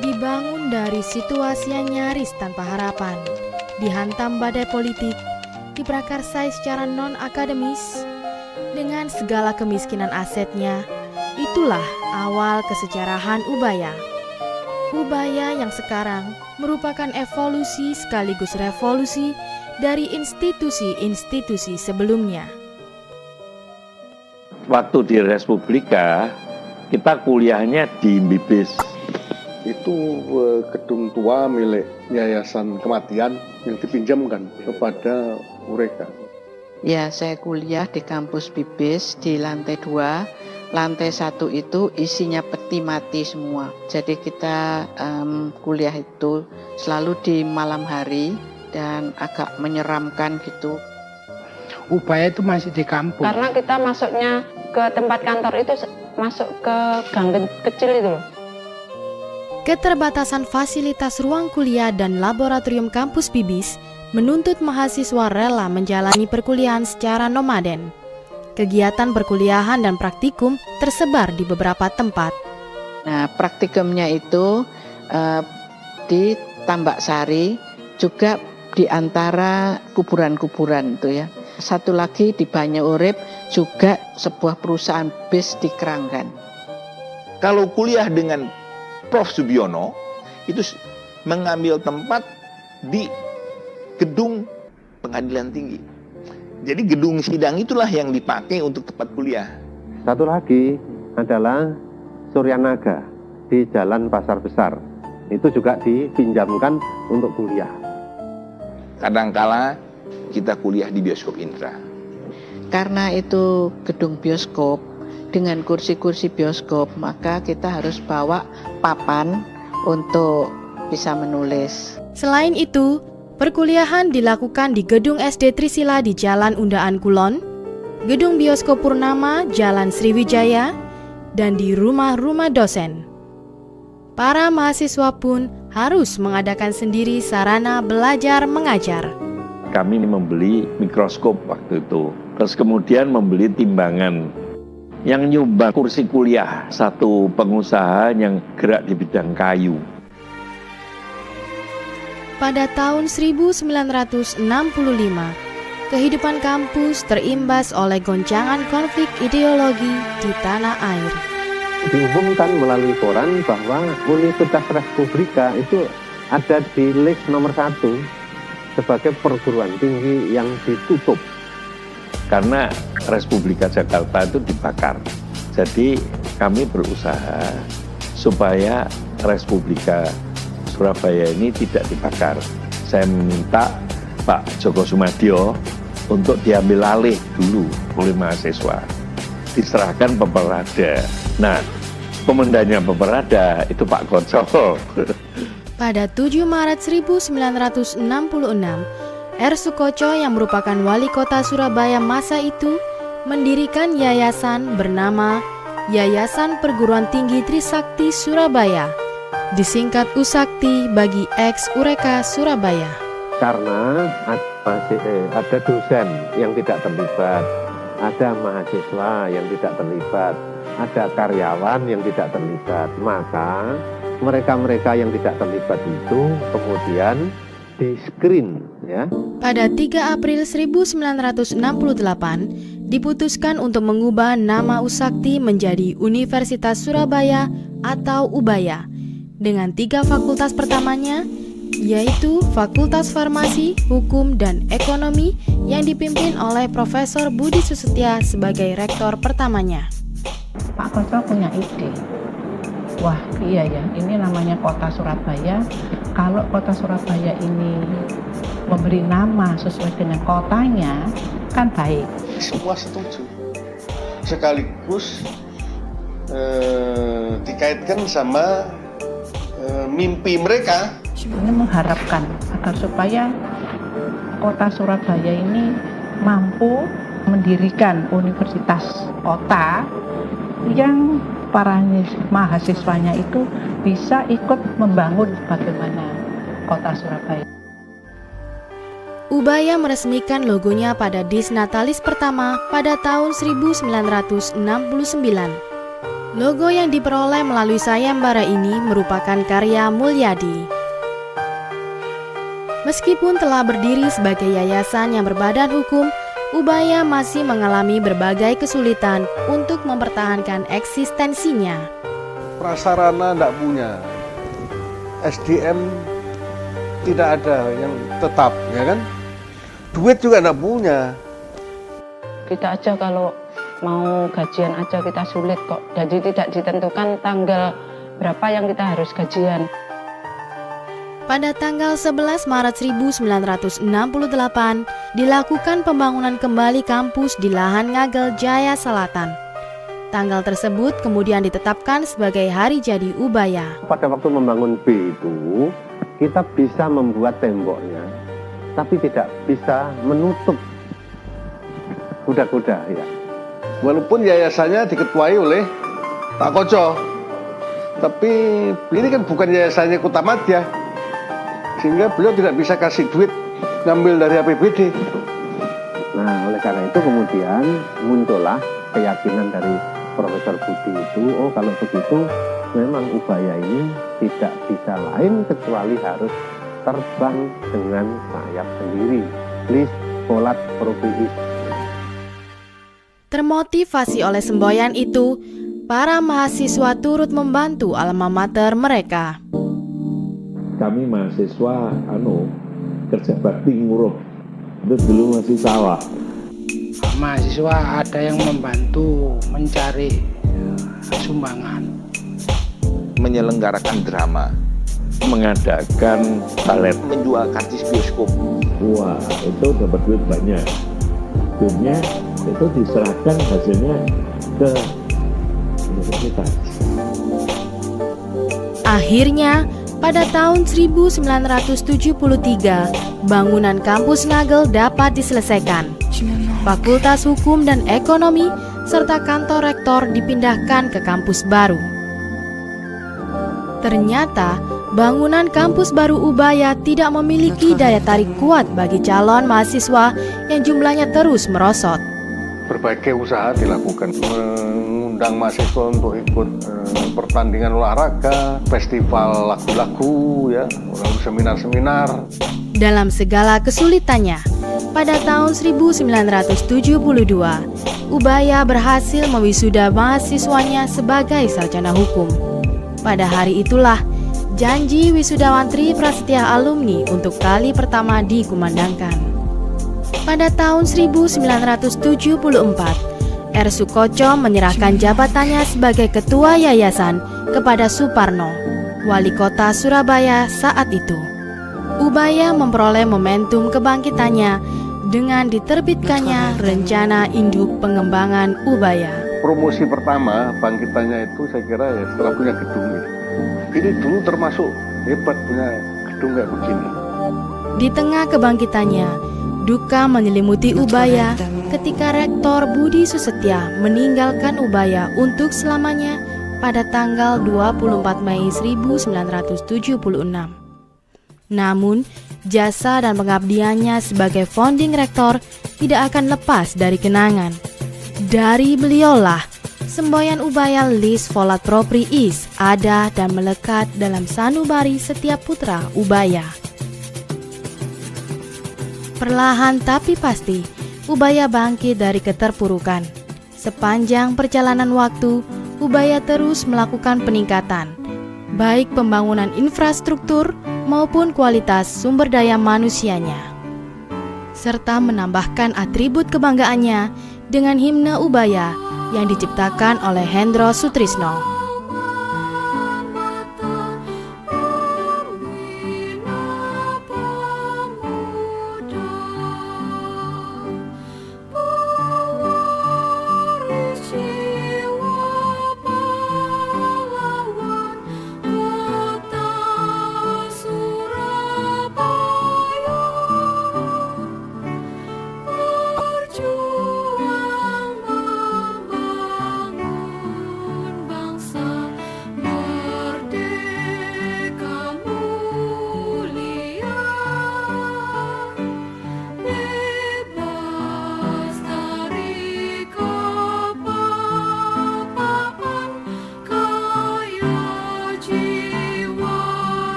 Dibangun dari situasi yang nyaris tanpa harapan, dihantam badai politik, diprakarsai secara non-akademis, dengan segala kemiskinan asetnya, itulah awal kesejarahan Ubaya. Ubaya yang sekarang merupakan evolusi sekaligus revolusi dari institusi-institusi sebelumnya. Waktu di Respublika, kita kuliahnya di Bibis. Itu gedung tua milik Yayasan Kematian yang dipinjamkan kepada mereka. Ya, saya kuliah di kampus Bibis di lantai 2. Lantai 1 itu isinya peti mati semua. Jadi kita kuliah itu selalu di malam hari dan agak menyeramkan gitu. Ubaya itu masih di kampung. Karena kita masuknya ke tempat kantor itu masuk ke gang kecil itu loh. Keterbatasan fasilitas ruang kuliah dan laboratorium kampus Bibis menuntut mahasiswa rela menjalani perkuliahan secara nomaden. Kegiatan perkuliahan dan praktikum tersebar di beberapa tempat. Nah, praktikumnya itu di Tambak Sari, juga di antara kuburan-kuburan itu ya. Satu lagi di Banyu Urip, juga sebuah perusahaan bis di Keranggan. Kalau kuliah dengan Prof. Subiono, itu mengambil tempat di gedung pengadilan tinggi. Jadi gedung sidang itulah yang dipakai untuk tempat kuliah. Satu lagi adalah Suryanaga di Jalan Pasar Besar. Itu juga dipinjamkan untuk kuliah. Kadangkala kita kuliah di bioskop Indra. Karena itu gedung bioskop dengan kursi-kursi bioskop, maka kita harus bawa papan untuk bisa menulis. Selain itu, perkuliahan dilakukan di Gedung SD Trisila di Jalan Undaan Kulon, Gedung Bioskop Purnama Jalan Sriwijaya, dan di rumah-rumah dosen. Para mahasiswa pun harus mengadakan sendiri sarana belajar mengajar. Kami membeli mikroskop waktu itu, terus kemudian membeli timbangan. Yang nyumbang kursi kuliah satu pengusaha yang gerak di bidang kayu. Pada tahun 1965, kehidupan kampus terimbas oleh goncangan konflik ideologi di tanah air. Diumumkan melalui koran bahwa Universitas Respublika itu ada di list nomor 1 sebagai perguruan tinggi yang ditutup. Karena Respublika Jakarta itu dibakar. Jadi kami berusaha supaya Respublika Surabaya ini tidak dibakar. Saya meminta Pak Joko Sumadio untuk diambil alih dulu oleh mahasiswa. Diserahkan Peperada. Nah, komandannya Peperada itu Pak Koco. Pada 7 Maret 1966, R. Sukoco yang merupakan wali kota Surabaya masa itu mendirikan yayasan bernama Yayasan Perguruan Tinggi Trisakti Surabaya, disingkat Usakti bagi Ex Ureka Surabaya. Karena ada dosen yang tidak terlibat, ada mahasiswa yang tidak terlibat, ada karyawan yang tidak terlibat, maka mereka-mereka yang tidak terlibat itu kemudian di-screen ya. Pada 3 April 1968 diputuskan untuk mengubah nama Usakti menjadi Universitas Surabaya atau Ubaya dengan 3 fakultas pertamanya, yaitu Fakultas Farmasi, Hukum, dan Ekonomi yang dipimpin oleh Profesor Budi Susetya sebagai rektor pertamanya. Pak Koco punya ide. Wah, iya ya, ini namanya kota Surabaya. Kalau kota Surabaya ini memberi nama sesuai dengan kotanya, kan baik. Semua setuju. Sekaligus dikaitkan sama mimpi mereka. Ini mengharapkan agar supaya kota Surabaya ini mampu mendirikan universitas kota yang para mahasiswanya itu bisa ikut membangun bagaimana kota Surabaya. Ubaya meresmikan logonya pada Disnatalis pertama pada tahun 1969. Logo yang diperoleh melalui sayembara ini merupakan karya Mulyadi. Meskipun telah berdiri sebagai yayasan yang berbadan hukum, Ubaya masih mengalami berbagai kesulitan untuk mempertahankan eksistensinya. Prasarana tidak punya, SDM tidak ada yang tetap, ya kan? Duit juga tidak punya. Kita aja kalau mau gajian aja kita sulit kok. Jadi tidak ditentukan tanggal berapa yang kita harus gajian. Pada tanggal 11 Maret 1968, dilakukan pembangunan kembali kampus di lahan Ngagel Jaya Selatan. Tanggal tersebut kemudian ditetapkan sebagai hari jadi Ubaya. Pada waktu membangun B itu, kita bisa membuat temboknya, tapi tidak bisa menutup kuda-kuda ya. Walaupun yayasannya diketuai oleh Pak Koco, tapi ini kan bukan yayasannya Kutamadya, sehingga beliau tidak bisa kasih duit ngambil dari APBD. Nah, oleh karena itu kemudian muncullah keyakinan dari Profesor Budi itu, oh kalau begitu memang Ubaya ini tidak bisa lain kecuali harus terbang dengan sayap sendiri. Lis volat propriis. Termotivasi oleh semboyan itu, para mahasiswa turut membantu alma mater mereka. Kami mahasiswa kerja bakti ngurup, itu dulu masih sawah. Mahasiswa ada yang membantu mencari sumbangan. Menyelenggarakan drama, Mengadakan balet. menjual karcis bioskop. Wah, itu dapat duit banyak. Duitnya itu diserahkan hasilnya ke universitas. Akhirnya, pada tahun 1973, bangunan kampus Ngagel dapat diselesaikan. Fakultas Hukum dan Ekonomi serta kantor rektor dipindahkan ke kampus baru. Ternyata, bangunan kampus baru Ubaya tidak memiliki daya tarik kuat bagi calon mahasiswa yang jumlahnya terus merosot. Berbagai usaha dilakukan, mengundang mahasiswa untuk ikut pertandingan olahraga, festival lagu-lagu, ya, lalu seminar-seminar. Dalam segala kesulitannya, pada tahun 1972, Ubaya berhasil mewisuda mahasiswanya sebagai sarjana hukum. Pada hari itulah, janji wisudawan Tri Prasetya alumni untuk kali pertama dikumandangkan. Pada tahun 1974, R. Sukoco menyerahkan jabatannya sebagai ketua yayasan kepada Suparno, wali kota Surabaya saat itu. Ubaya memperoleh momentum kebangkitannya dengan diterbitkannya Rencana Induk Pengembangan Ubaya. Promosi pertama bangkitannya itu saya kira ya setelah punya gedung ya. Ini dulu termasuk hebat punya gedung kayak begini. Di tengah kebangkitannya, duka menyelimuti Ubaya ketika Rektor Budi Susetya meninggalkan Ubaya untuk selamanya pada tanggal 24 Mei 1976. Namun, jasa dan pengabdiannya sebagai founding rektor tidak akan lepas dari kenangan. Dari beliaulah, semboyan Ubaya Lis volat propriis ada dan melekat dalam sanubari setiap putra Ubaya. Perlahan tapi pasti, Ubaya bangkit dari keterpurukan. Sepanjang perjalanan waktu, Ubaya terus melakukan peningkatan, baik pembangunan infrastruktur maupun kualitas sumber daya manusianya, serta menambahkan atribut kebanggaannya dengan himne Ubaya yang diciptakan oleh Hendro Sutrisno.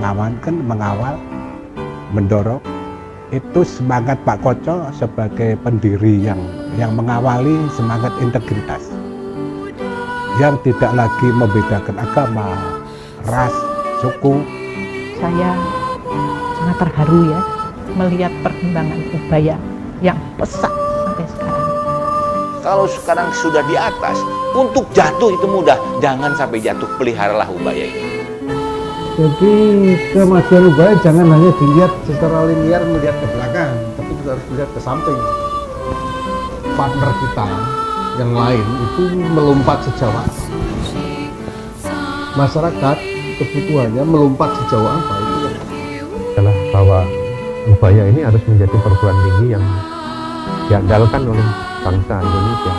mengawal, mendorong. Itu semangat Pak Koco sebagai pendiri yang mengawali semangat integritas. Yang tidak lagi membedakan agama, ras, suku. Saya sangat terharu ya melihat perkembangan ubaya yang pesat sampai sekarang. Kalau sekarang sudah di atas, untuk jatuh itu mudah. Jangan sampai jatuh, peliharalah ubaya ini. Jadi kemajuan ubaya jangan hanya dilihat secara linear melihat ke belakang, tapi juga harus melihat ke samping. Partner kita yang lain itu melompat sejauh apa? Masyarakat kebutuhannya melompat sejauh apa itu Adalah bahwa ubaya ini harus menjadi perguruan tinggi yang diandalkan oleh bangsa Indonesia.